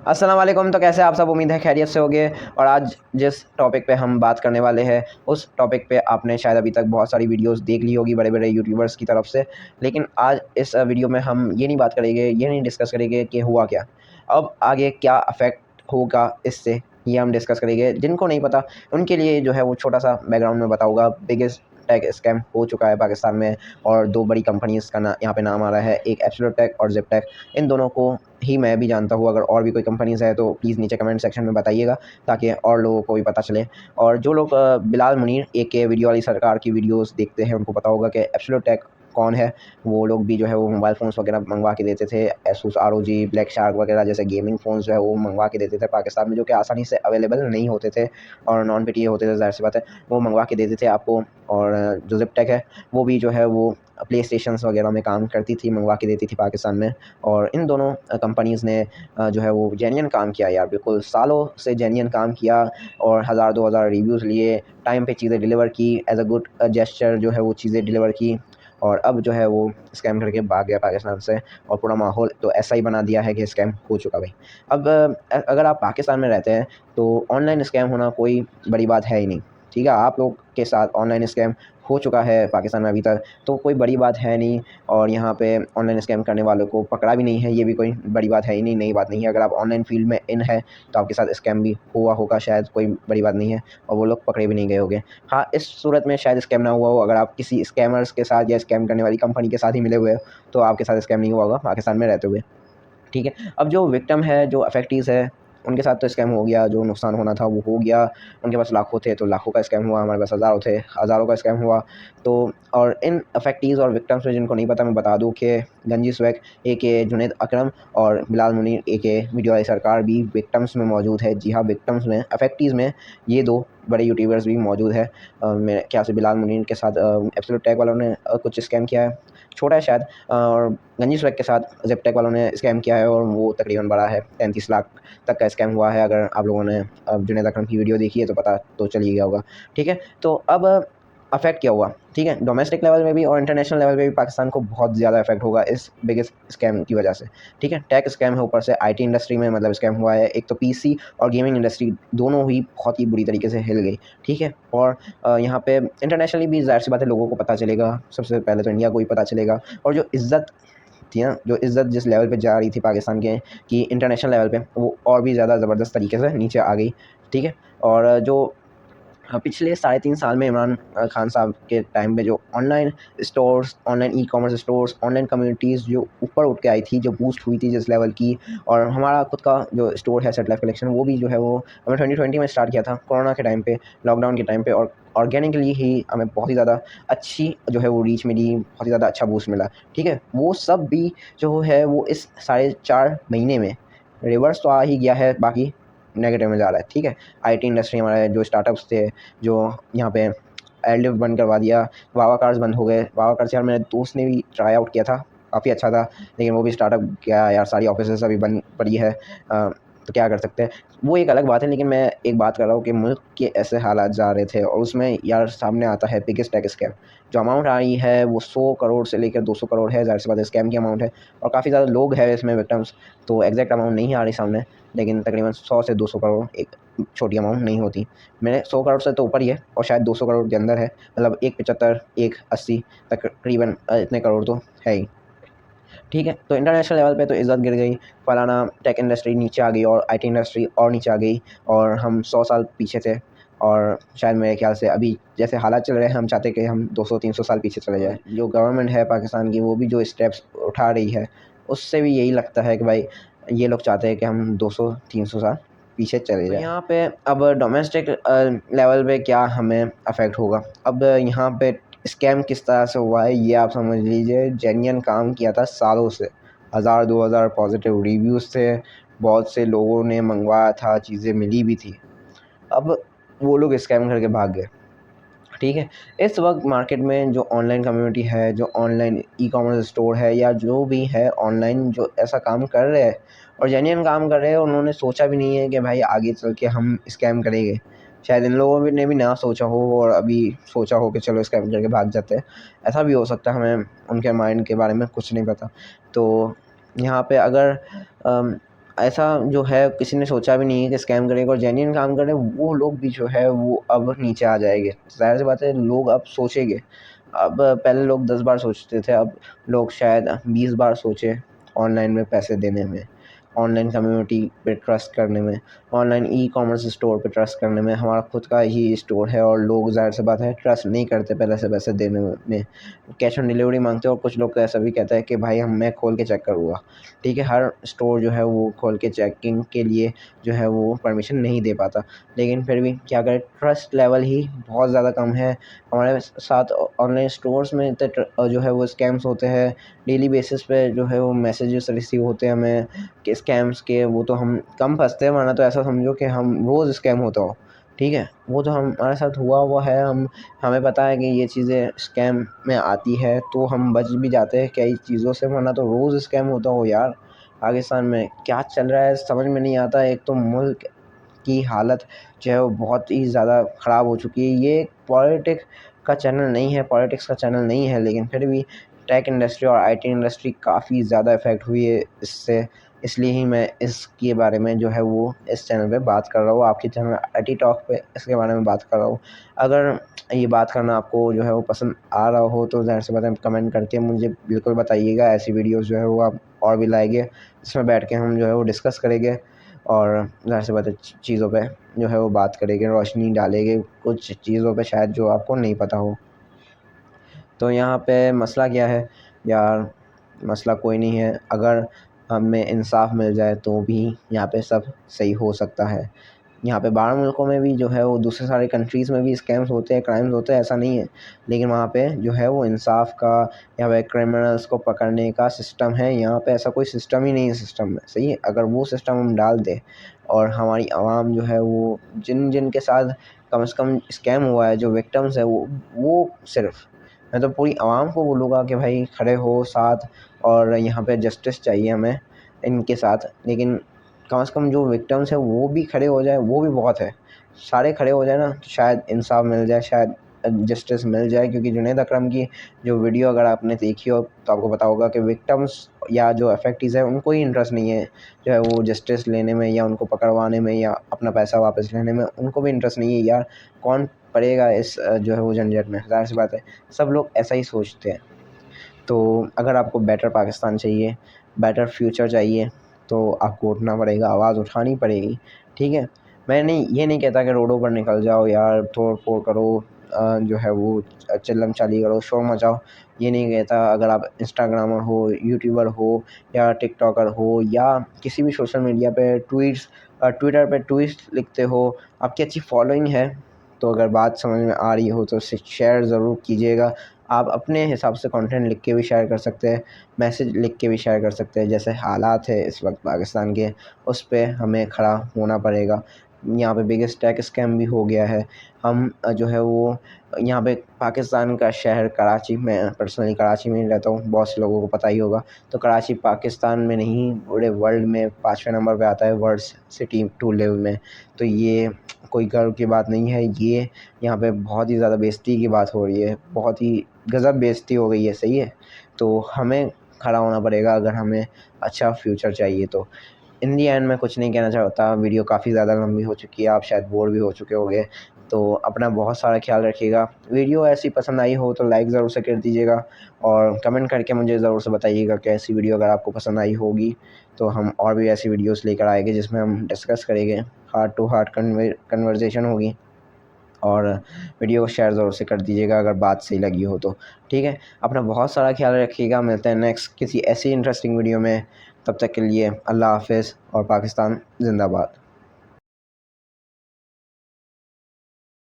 अस्सलाम वालेकुम। तो कैसे आप सब, उम्मीद है खैरियत से होंगे। और आज जिस टॉपिक पे हम बात करने वाले हैं उस टॉपिक पे आपने शायद अभी तक बहुत सारी वीडियोस देख ली होगी बड़े बड़े यूट्यूबर्स की तरफ से। लेकिन आज इस वीडियो में हम ये नहीं बात करेंगे, ये नहीं डिस्कस करेंगे कि हुआ क्या, अब आगे क्या अफेक्ट होगा इससे, ये हम डिस्कस करेंगे। जिनको नहीं पता उनके लिए जो है वो छोटा सा बैकग्राउंड में बताऊँगा। बिगेस्ट टेक स्कैम हो चुका है पाकिस्तान में और दो बड़ी कंपनीज़ का यहाँ पे नाम आ रहा है, एक एब्सोल्यूट टेक और ज़िप टेक। इन दोनों को ही मैं भी जानता हूँ। अगर और भी कोई कंपनीज़ है तो प्लीज़ नीचे कमेंट सेक्शन में बताइएगा ताकि और लोगों को भी पता चले। और जो लोग बिलाल मुनीर के वीडियो वाली सरकार की वीडियोस देखते हैं उनको पता होगा कि एब्सोल्यूट टेक कौन है। वो लोग भी जो है वो मोबाइल फ़ोन्स वगैरह मंगवा के देते थे, एसूस ROG, ब्लैक शार्क वगैरह जैसे गेमिंग फ़ोन्स जो है वो मंगवा के देते थे पाकिस्तान में, जो कि आसानी से अवेलेबल नहीं होते थे और नॉन PTA होते थे, ज़ाहिर सी बात है। वो मंगवा के देते थे आपको। और जो ज़िप टेक है वो भी जो है वो प्ले स्टेशंस वगैरह में काम करती थी, मंगवा के देती थी पाकिस्तान में। और इन दोनों कंपनीज़ ने जो है वो जेन्युइन काम किया यार, बिल्कुल सालों से जेन्युइन काम किया और 1000-2000 रिव्यूज़ लिए, टाइम पे चीज़ें डिलीवर की, एज़ अ गुड जेस्चर जो है वो चीज़ें डिलीवर की। और अब जो है वो स्कैम करके भाग गया पाकिस्तान से और पूरा माहौल तो ऐसा ही बना दिया है कि स्कैम हो चुका भाई। अब अगर आप पाकिस्तान में रहते हैं तो ऑनलाइन स्कैम होना कोई बड़ी बात है ही नहीं, ठीक है। आप लोग के साथ ऑनलाइन स्कैम हो चुका है पाकिस्तान में अभी तक, तो कोई बड़ी बात है नहीं। और यहाँ पे ऑनलाइन स्कैम करने वालों को पकड़ा भी नहीं है, ये भी कोई बड़ी बात है ही नहीं, नई बात नहीं है। अगर आप ऑनलाइन फील्ड में इन है तो आपके साथ स्कैम भी हुआ होगा शायद, कोई बड़ी बात नहीं है और वो लोग पकड़े भी नहीं गए होंगे। हाँ, इस सूरत में शायद स्कैम ना हुआ हो अगर आप किसी स्कैमर्स के साथ या स्कैम करने वाली कंपनी के साथ ही मिले हुए हो, तो आपके साथ स्कैम नहीं हुआ होगा पाकिस्तान में रहते हुए, ठीक है। अब जो विक्टिम है, जो अफेक्टीज़ है, उनके साथ तो स्कैम हो गया, जो नुकसान होना था वो हो गया। उनके पास लाखों थे तो लाखों का स्कैम हुआ, हमारे पास हज़ारों थे, हज़ारों का स्कैम हुआ। तो और इन अफेक्टीज़ और विक्टिम्स में जिनको नहीं पता मैं बता दूँ कि गंजी स्वैग जुनैद अकरम और बिलाल मुनीर वीडियो वाली सरकार भी विक्टिम्स में मौजूद है। जी हाँ, विक्टिम्स में, अफेक्टीज़ में ये दो बड़े यूट्यूबर्स भी मौजूद है। मेरे ख्याल से बिलाल मुनीर के साथ एब्सोल्यूट टेक वालों ने कुछ स्कैम किया है, छोटा है शायद। और गंजी स्वैग के साथ ज़िप टेक वालों ने स्कैम किया है और वो तकरीबन बड़ा है, 33 लाख तक का स्कैम हुआ है। अगर आप लोगों ने जुनैद अकरम की वीडियो देखी है तो पता तो चल ही गया होगा, ठीक है। तो अब अफेक्ट क्या हुआ, ठीक है, डोमेस्टिक लेवल में भी और इंटरनेशनल लेवल पे भी पाकिस्तान को बहुत ज़्यादा इफेक्ट होगा इस बिगेस्ट स्कैम की वजह से, ठीक है। टेक स्कैम है, ऊपर से IT इंडस्ट्री में मतलब स्कैम हुआ है। एक तो PC और गेमिंग इंडस्ट्री दोनों ही बहुत ही बुरी तरीके से हिल गई, ठीक है। और यहाँ पे इंटरनेशनली भी ज़ाहिर सी बात है लोगों को पता चलेगा, सबसे पहले तो इंडिया को ही पता चलेगा। और जो इज़्ज़त थी ना, जो इज़्ज़त जिस लेवल पे जा रही थी पाकिस्तान के कि इंटरनेशनल लेवल पे, वो और भी ज़्यादा ज़बरदस्त तरीके से नीचे आ गई, ठीक है। और जो पिछले 3.5 साल में इमरान खान साहब के टाइम पे जो online stores, online e-commerce stores, online communities जो ऊपर उठ के आई थी, जो बूस्ट हुई थी जिस लेवल की, और हमारा खुद का जो स्टोर है सेट लाइफ कलेक्शन, वो भी जो है वो हमने 2020 में स्टार्ट किया था, कोरोना के टाइम पे, लॉकडाउन के टाइम पे। और ऑर्गेनिकली ही हमें बहुत ही ज़्यादा अच्छी जो है वो रीच मिली, बहुत ही ज़्यादा अच्छा बूस्ट मिला, ठीक है। वो सब भी जो है वो इस 4.5 महीने में रिवर्स तो आ ही गया है, बाकी नेगेटिव में जा रहा है, ठीक है। IT इंडस्ट्री, हमारे जो स्टार्टअप्स थे, जो यहाँ पे एयरलिफ्ट बंद करवा दिया, वावा कार्स बंद हो गए। वावा कार्स यार मेरे दोस्त ने भी ट्राई आउट किया था, काफ़ी अच्छा था, लेकिन वो भी स्टार्टअप गया यार, सारी ऑफिसेस अभी बंद पड़ी है। तो क्या कर सकते हैं, वो एक अलग बात है। लेकिन मैं एक बात कर रहा हूँ कि मुल्क के ऐसे हालात जा रहे थे और उसमें यार सामने आता है बिगेस्ट टेक स्कैम। जो अमाउंट आ रही है वो 100 करोड़ से लेकर 200 करोड़ है, ज़ाहिर सी बात है स्कैम की अमाउंट है और काफ़ी ज़्यादा लोग हैं इसमें विक्टिम्स, तो एग्जैक्ट अमाउंट नहीं आ रही सामने, लेकिन तकरीबन 100 से 200 करोड़ एक छोटी अमाउंट नहीं होती। मेरे 100 करोड़ से तो ऊपर ही है और शायद 200 करोड़ के अंदर है, मतलब 175, 180 तकरीबन इतने करोड़ तो है ही, ठीक है। तो इंटरनेशनल लेवल पे तो इज़्ज़त गिर गई, फलाना टेक इंडस्ट्री नीचे आ गई और IT इंडस्ट्री और नीचे आ गई और हम 100 साल पीछे थे। और शायद मेरे ख़्याल से अभी जैसे हालात चल रहे हैं हम चाहते हैं कि हम 200-300 साल पीछे चले जाएँ। जो गवर्नमेंट है पाकिस्तान की वो भी जो स्टेप्स उठा रही है उससे भी यही लगता है कि भाई ये लोग चाहते हैं कि हम 200-300 साल पीछे चले जाएँ। यहाँ पे अब डोमेस्टिक लेवल पे क्या हमें अफ़ेक्ट होगा, अब यहाँ पे स्कैम किस तरह से हुआ है ये आप समझ लीजिए। जेन्युइन काम किया था सालों से, 1000-2000 पॉजिटिव रिव्यूज़ थे, बहुत से लोगों ने मंगवाया था, चीज़ें मिली भी थी। अब वो लोग स्कैम करके भाग गए, ठीक है। इस वक्त मार्केट में जो ऑनलाइन कम्युनिटी है, जो ऑनलाइन ई-कॉमर्स स्टोर है या जो भी है ऑनलाइन जो ऐसा काम कर रहे हैं और जेन्युइन काम कर रहे हैं, उन्होंने सोचा भी नहीं है कि भाई आगे चल के हम स्कैम करेंगे। शायद इन लोगों ने भी ना सोचा हो और अभी सोचा हो कि चलो स्कैम करके भाग जाते हैं, ऐसा भी हो सकता है, हमें उनके माइंड के बारे में कुछ नहीं पता। तो यहाँ पे अगर ऐसा जो है किसी ने सोचा भी नहीं है कि स्कैम करेगा, और जेन्युइन काम करे वो लोग भी जो है वो अब नीचे आ जाएंगे। ज़ाहिर सी बात है, लोग अब सोचेंगे। अब पहले लोग 10 बार सोचते थे, अब लोग शायद 20 बार सोचे ऑनलाइन में पैसे देने में, ऑनलाइन कम्युनिटी पे ट्रस्ट करने में, ऑनलाइन ई-कॉमर्स स्टोर पे ट्रस्ट करने में। हमारा खुद का ही स्टोर है और लोग ज़ाहिर सी बात है ट्रस्ट नहीं करते पहले से पैसे देने में, कैश ऑन डिलीवरी मांगते हैं। और कुछ लोग तो ऐसा भी कहते हैं कि भाई मैं खोल के चेक करूँगा। ठीक है, हर स्टोर जो है वो खोल के चेकिंग के लिए जो है वो परमिशन नहीं दे पाता, लेकिन फिर भी क्या करें, ट्रस्ट लेवल ही बहुत ज़्यादा कम है। हमारे साथ ऑनलाइन स्टोर्स में इतने जो है वो स्कैम्स होते हैं, डेली बेसिस पे जो है वो मैसेजेस रिसीव होते हैं हमें कि स्कैम्स के। वो तो हम कम फंसते हैं, वरना तो ऐसा समझो कि हम रोज़ स्कैम होता हो। ठीक है, वो तो हमारे साथ हुआ है। हमें पता है कि ये चीज़ें स्कैम में आती है, तो हम बच भी जाते हैं कई चीज़ों से, वरना तो रोज़ स्कैम होता हो यार। पाकिस्तान में क्या चल रहा है समझ में नहीं आता। एक तो मुल्क की हालत जो है वो बहुत ही ज़्यादा ख़राब हो चुकी है। ये पॉलिटिक्स का चैनल नहीं है, लेकिन फिर भी टेक इंडस्ट्री और आईटी इंडस्ट्री काफ़ी ज़्यादा इफ़ेक्ट हुई है इससे। इसलिए ही मैं इसके बारे में जो है वो इस चैनल पे बात कर रहा हूँ, आपके चैनल आईटी टॉक पे इसके बारे में बात कर रहा हूँ। अगर ये बात करना आपको जो है वो पसंद आ रहा हो तो ज़ाहिर सी बात है कमेंट करके मुझे बिल्कुल बताइएगा। ऐसी वीडियोज़ जो है वो आप और भी लाएँगे, जिसमें बैठ के हम जो है वो डिस्कस करेंगे और ज़ाहिर सी बात है चीज़ों पे जो है वो बात करेंगे, रोशनी डालेंगे कुछ चीज़ों पे शायद जो आपको नहीं पता हो। तो यहाँ पे मसला क्या है यार, मसला कोई नहीं है। अगर हमें इंसाफ मिल जाए तो भी यहाँ पे सब सही हो सकता है। यहाँ पे बाहर मुल्कों में भी जो है वो दूसरे सारे कंट्रीज़ में भी स्कैम्स होते हैं, क्राइम्स होते हैं, ऐसा नहीं है। लेकिन वहाँ पे जो है वो इंसाफ का, यहाँ पे क्रिमिनल्स को पकड़ने का सिस्टम है। यहाँ पे ऐसा कोई सिस्टम ही नहीं है सिस्टम में, सही है। अगर वो सिस्टम हम डाल दें और हमारी आवाम जो है वो जिन के साथ कम से कम स्कैम हुआ है, जो विक्टिम्स है वो सिर्फ, मैं तो पूरी आवाम को बोलूँगा कि भाई खड़े हो साथ, और यहाँ पे जस्टिस चाहिए हमें इनके साथ। लेकिन कम से कम जो विक्टिम्स हैं वो भी खड़े हो जाए, वो भी बहुत है। सारे खड़े हो जाए ना तो शायद इंसाफ मिल जाए, शायद जस्टिस मिल जाए। क्योंकि जुनैद अकरम की जो वीडियो अगर आपने देखी हो तो आपको पता होगा कि विक्टिम्स या जो अफेक्टीज़ हैं उनको ही इंटरेस्ट नहीं है जो है वो जस्टिस लेने में या उनको पकड़वाने में या अपना पैसा वापस लेने में, उनको भी इंटरेस्ट नहीं है यार। कौन पड़ेगा इस जो है वो झंझट में, ज़ाहिर सी बात है सब लोग ऐसा ही सोचते हैं। तो अगर आपको बेटर पाकिस्तान चाहिए, बेटर फ्यूचर चाहिए, तो आपको उठना पड़ेगा, आवाज़ उठानी पड़ेगी। ठीक है, ये नहीं कहता कि रोडों पर निकल जाओ यार, तोड़-फोड़ करो, जो है वो चिल्लम-चाली करो, शोर मचाओ। ये नहीं कहता। अगर आप इंस्टाग्रामर हो, यूट्यूबर हो या टिकटॉकर हो या किसी भी सोशल मीडिया पे ट्विटर पे ट्वीट्स लिखते हो, आपकी अच्छी फॉलोइंग है, तो अगर बात समझ में आ रही हो तो उसे शेयर ज़रूर कीजिएगा। आप अपने हिसाब से कंटेंट लिख के भी शेयर कर सकते हैं, मैसेज लिख के भी शेयर कर सकते हैं। जैसे हालात है इस वक्त पाकिस्तान के, उस पे हमें खड़ा होना पड़ेगा। यहाँ पे बिगेस्ट टेक स्कैम भी हो गया है। हम जो है वो यहाँ पे पाकिस्तान का शहर कराची, मैं पर्सनली कराची में ही रहता हूँ, बहुत से लोगों को पता ही होगा। तो कराची पाकिस्तान में नहीं, पूरे वर्ल्ड में 5वें नंबर पे आता है वर्ल्ड सिटी टू लिव में। तो ये कोई गर्व की बात नहीं है, ये यहाँ पे बहुत ही ज़्यादा बेइज़्ज़ती की बात हो रही है, बहुत ही गज़ब बेइज़्ज़ती हो गई है, सही है। तो हमें खड़ा होना पड़ेगा अगर हमें अच्छा फ्यूचर चाहिए तो। इन दी एंड मैं कुछ नहीं कहना चाहता, वीडियो काफ़ी ज़्यादा लंबी हो चुकी है, आप शायद बोर भी हो चुके होंगे। तो अपना बहुत सारा ख्याल रखिएगा। वीडियो ऐसी पसंद आई हो तो लाइक ज़रूर से कर दीजिएगा और कमेंट करके मुझे ज़रूर से बताइएगा कि ऐसी वीडियो अगर आपको पसंद आई होगी तो हम और भी ऐसी वीडियोज़ लेकर आएँगे जिसमें हम डिस्कस करेंगे, हार्ट टू हार्ट कन्वर्सेशन होगी। और वीडियो को शेयर ज़रूर से कर दीजिएगा अगर बात सही लगी हो तो। ठीक है, अपना बहुत सारा ख्याल रखिएगा। मिलते हैं नेक्स्ट किसी ऐसी इंटरेस्टिंग वीडियो में। तब तक के लिए अल्लाह हाफ़िज़ और पाकिस्तान ज़िंदाबाद।